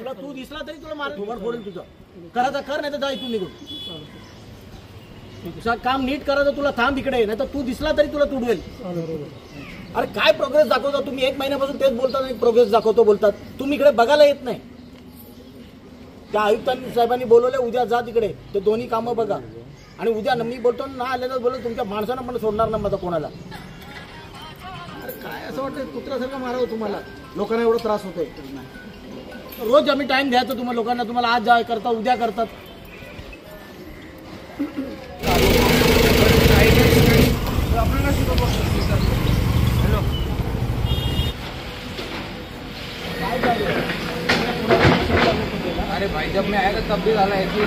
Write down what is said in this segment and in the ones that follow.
तुला तू दिसला तरी तुला मार तुम्हाला फोडेल तुझं. करायचं कर, नाही तर जा इथून निघून. तुझं काम नीट करायचं, तुला थांब इकडे, नाही तर तू दिसला तरी तुला तुडवेल. अरे काय प्रोग्रेस दाखवता तुम्ही? 1 महिन्यापासून तेच बोलतात आणि प्रोग्रेस दाखवतो बोलतात. तुम्ही इकडे बघायला येत नाही. त्या आयुक्तांनी साहेबांनी बोलवले, उद्या जा तिकडे, ते दोन्ही कामं बघा. आणि उद्या मी बोलतो ना आलेलं बोलतो, तुमच्या माणसानं पण सोडणार ना माझा कोणाला. अरे काय असं वाटतं कुत्र्यासारखं मारावं तुम्हाला? लोकांना एवढा त्रास होतोय. रोज आम्ही टाइम द्यायचं तुम्हाला लोकांना, तुम्हाला आज जा करता उद्या करतात. अरे भाई जब मैं आया था तब भी डाला ऐसे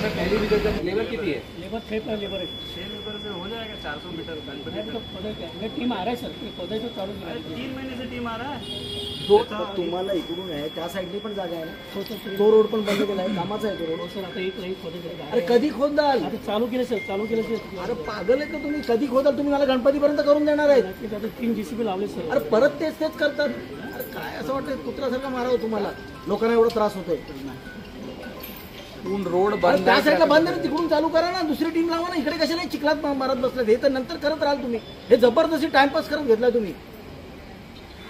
पहली भी लेबर कितनी है? लेबर 6 लेबर है. 6 लेबर से हो जाएगा 400 मीटर. टीम आ रहा है सर, पौधे तो चालू 3 महीने से टीम आ रहा है. तुम्हाला इकडून आहे त्या साईडनी पण जागा आहे ना, तो रोड पण बंद केला आहे. कामाचा आहे तो रोड. सर आता एक अरे कधी खोदाल? आता चालू केलं सर, चालू केलं सर. अरे पागल आहे का तुम्ही? कधी खोदाल तुम्ही? मला गणपतीपर्यंत करून देणार आहेत. 3 JCB लावले सर. अरे परत तेच करतात. अरे काय असं वाटतं कुत्र्यासारखं मारावं तुम्हाला? लोकांना एवढा त्रास होतोय. रोड बंद त्या साईडला बंद आहे, तिकडून चालू करा ना, दुसरी टीम लावा ना. इकडे कशाला चिखलात मारत बसले? हे तर नंतर करत राहाल तुम्ही. हे जबरदस्ती टाइमपास करत घेतलाय तुम्ही.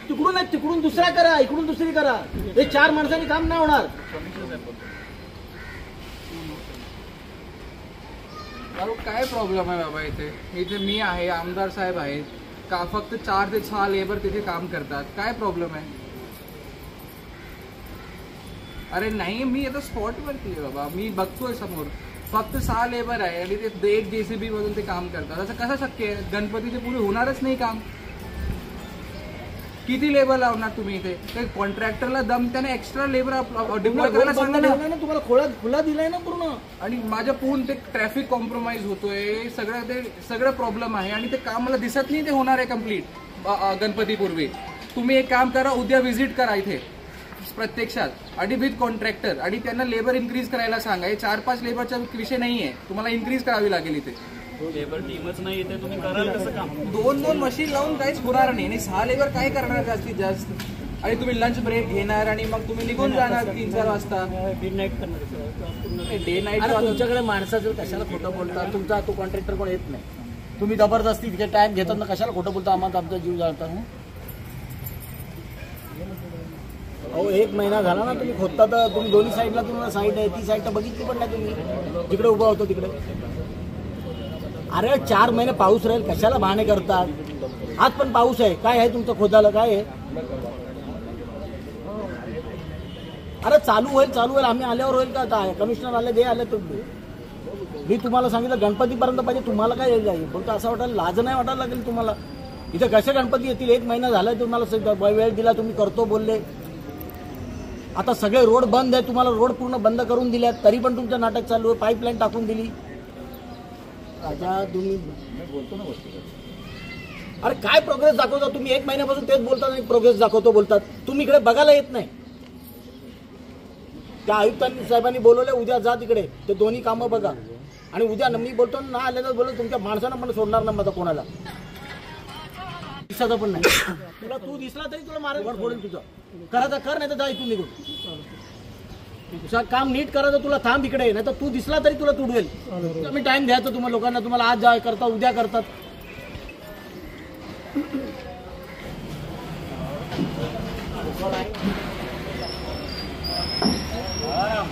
तिकडून नाही, तिकडून दुसरा करा, इकडून दुसरी करा. हे 4 माणसांनी काम नाही होणार. काय प्रॉब्लेम आहे बाबा? इथे मी आहे, आमदार साहेब आहेत का? फक्त 4 ते 6 लेबर तिथे काम करतात. काय प्रॉब्लेम आहे? अरे नाही, मी आता स्पॉटवरती आहे बाबा, मी बघतोय समोर फक्त 6 लेबर आहे आणि ते 1 JCB मधून ते काम करतात. असं कसं शक्य आहे? गणपतीचे पुढे होणारच नाही काम. किती लेबर लावणार तुम्ही इथे? ते कॉन्ट्रॅक्टरला दम त्याने एक्स्ट्रा लेबर डिप्लॉय करायला सांगा ना. तुम्हाला खुला दिलाय ना पूर्ण. आणि माझ्या पूर्ण ते ट्रॅफिक कॉम्प्रोमाइज होतोय, सगळं प्रॉब्लेम आहे आणि ते काम मला दिसत नाही ते होणार आहे कम्प्लीट गणपतीपूर्वी. तुम्ही एक काम करा, उद्या व्हिजिट करा इथे प्रत्यक्षात आणि विथ कॉन्ट्रॅक्टर आणि त्यांना लेबर इन्क्रीज करायला सांगा. हे 4-5 लेबरचा विषय नाहीये, तुम्हाला इन्क्रीज करावी लागेल इथे. लेबर टीमच नाही येते, तुम्ही कराल कसं काम? 2 मशीन लावून काहीच होणार नाही आणि 6 लेबर काय करणार जास्तीत जास्त? आणि तुम्ही लंच ब्रेक घेणार आणि मग तुम्ही निघून जाणार 3-4 वाजता. डे नाईट करणार. डे नाईट तुमच्याकडे माणसाचं कशाला खोटं बोलता? तुमचा तो कॉन्ट्रॅक्टर कोण येत नाही. तुम्ही जबरदस्ती तिथे टाइम घेतात ना, कशाला खोटं बोलता? आम्हाला आमचा जीव जाळता. अहो 1 महिना झाला ना तुम्ही खोदता, तर तुम्ही दोन्ही साईडला तुम्हाला साईड आहे, ती साईड तर बघितली पण नाही तुम्ही. जिकडे उभा होतो तिकडे. अरे 4 महिने पाऊस राहील, कशाला बहाणे करतात? आज पण पाऊस आहे. काय आहे तुमचं खोदाला? काय आहे? अरे चालू होईल. आम्ही आल्यावर होईल का? आता कमिशनर आले, दे आले तुम्ही. मी तुम्हाला सांगितलं गणपतीपर्यंत पाहिजे. तुम्हाला काय जाईल बोलतो? असं वाटायला लाज नाही वाटायला लागेल तुम्हाला? इथे कसे गणपती येतील? 1 महिना झालाय तुम्हाला वेळ दिला, तुम्ही करतो बोलले. आता सगळे रोड बंद आहे. तुम्हाला रोड पूर्ण बंद करून दिल्यात, तरी पण तुमचं नाटक चालू आहे. पाईपलाईन टाकून दिली. राजा तुम्ही बोलतो ना गोष्टी. अरे काय प्रोग्रेस दाखवता तुम्ही? 1 महिन्यापासून तेच बोलतात आणि प्रोग्रेस दाखवतो बोलतात. तुम्ही इकडे बघायला येत नाही. त्या आयुक्तांनी साहेबांनी बोलवले, उद्या जा तिकडे, ते दोन्ही कामं बघा. आणि उद्या मी बोलतो ना आलेलं बोलतो, तुमच्या माणसानं पण सोडणार ना माझा कोणाला. दिसत पण नाही. तुला तू दिसला तरी तुला मारेल, फोडेल तुझं. करायचं कर, नाही तर जा इथून निघून. तुझं काम नीट करायचं, तुला थांब इकडे, नाही तर तू दिसला तरी तुला तुडवेल. आम्ही टाइम द्यायचं तुम्हाला लोकांना, तुम्हाला आज जा करता उद्या करतात. आराम.